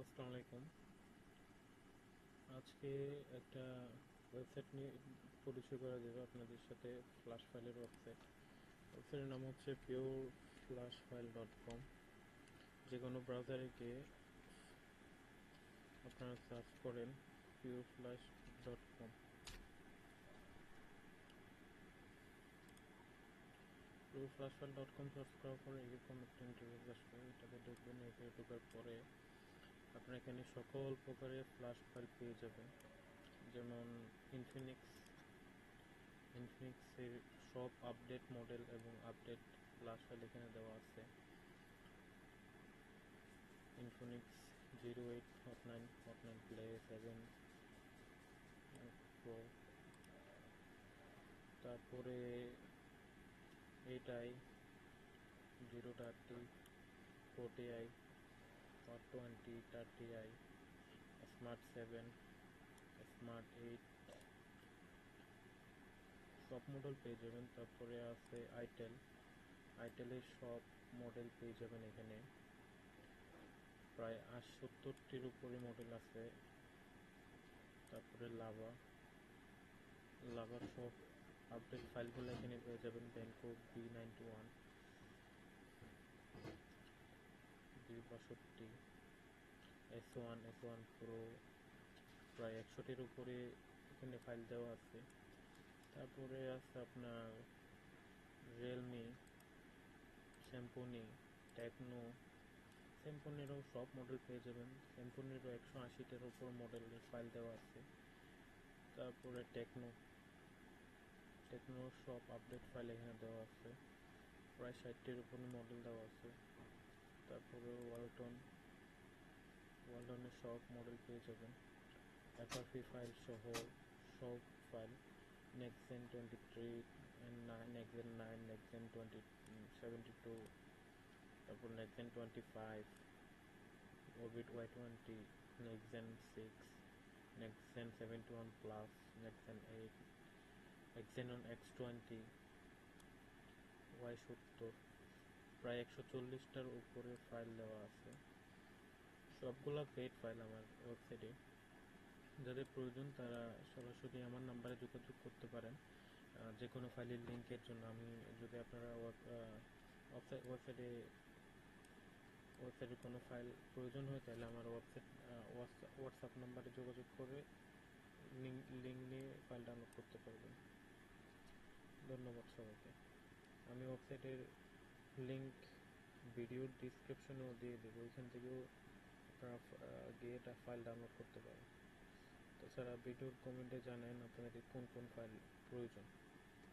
আসসালামু আলাইকুম। আজকে একটা ওয়েবসাইট নিয়ে পরিচয় করা যাবে আপনাদের সাথে। ফ্ল্যাশ ফাইলের ওয়েবসাইটের নাম হচ্ছে pureflashfile.com। যে কোনো ব্রাউজারে গিয়ে আপনারা সার্চ করেন pureflash.com। pureflashfile.com সার্চ করার পরে এরকম একটা ইন্টারফেস আসবে। এটাতে ঢুকবেন। এখানে ঢোকার পরে আপনারা এখানে সকল প্রকারের ফ্ল্যাশ ফাইল পেয়ে যাবেন, যেমন ইনফিনিক্সের সব আপডেট মডেল এবং আপডেট ফ্ল্যাশ ফাইল এখানে দেওয়া আছে। ইনফিনিক্স 08 হট 9 প্লে 7 প্রো, তারপরে এইটাই 030 40i 420 30i স্মার্ট 7 স্মার্ট 8 সব মডেল পেয়ে যাবেন। তারপরে আছে আইটেলের সব মডেল পেয়ে যাবেন এখানে। প্রায় 70টির উপরে মডেল আছে। তারপরে লাভার সব আপডেট ফাইলগুলো এখানে পেয়ে যাবেন। Bangkok B91 B62 S1 pro, প্রায় 100টির উপরে এখানে ফাইল দেওয়া আছে। তারপরে আছে আপনার রিয়েলমি, স্যামসুং, টেকনো। স্যামসুংয়েরও সব মডেল পেয়ে যাবেন। স্যামসুংয়েরও 180টার উপর মডেলের ফাইল দেওয়া আছে। তারপরে টেকনোর সব আপডেট ফাইল এখানে দেওয়া আছে। প্রায় 60টির উপর মডেল দেওয়া আছে। তারপরে ওয়ালটনের সব মডেল পেয়ে যাবেন। এফআরপি ফাইল সহ সব file, next gen 23 next gen 9, next gen 72, তারপর নেক্সট জেন 25, ওবিট Y20, next gen 6, next gen 71 plus, next gen 8, Xenon X20, Y70, প্রায় 140টার উপরে ফাইল দেওয়া আছে। সবগুলো পেড ফাইল আমার ওয়েবসাইটে। যাদের প্রয়োজন তারা সরাসরি আমার নাম্বারে যোগাযোগ করতে পারেন যে কোনো ফাইলের লিঙ্কের জন্য। আমি যদি আপনারা ওয়েবসাইটে কোনো ফাইল প্রয়োজন হয় তাহলে আমার হোয়াটসঅ্যাপ নাম্বারে যোগাযোগ করে লিঙ্ক নিয়ে ফাইল ডাউনলোড করতে পারবেন। ধন্যবাদ সবাইকে। আমি ওয়েবসাইটের লিঙ্ক ভিডিওর ডিসক্রিপশনেও দিয়ে দেবো, ওইখান থেকেও আপনারা গিয়ে এটা ফাইল ডাউনলোড করতে পারেন। তাছাড়া ভিডিওর কমেন্টে জানান আপনাদের কোন কোন ফাইল প্রয়োজন।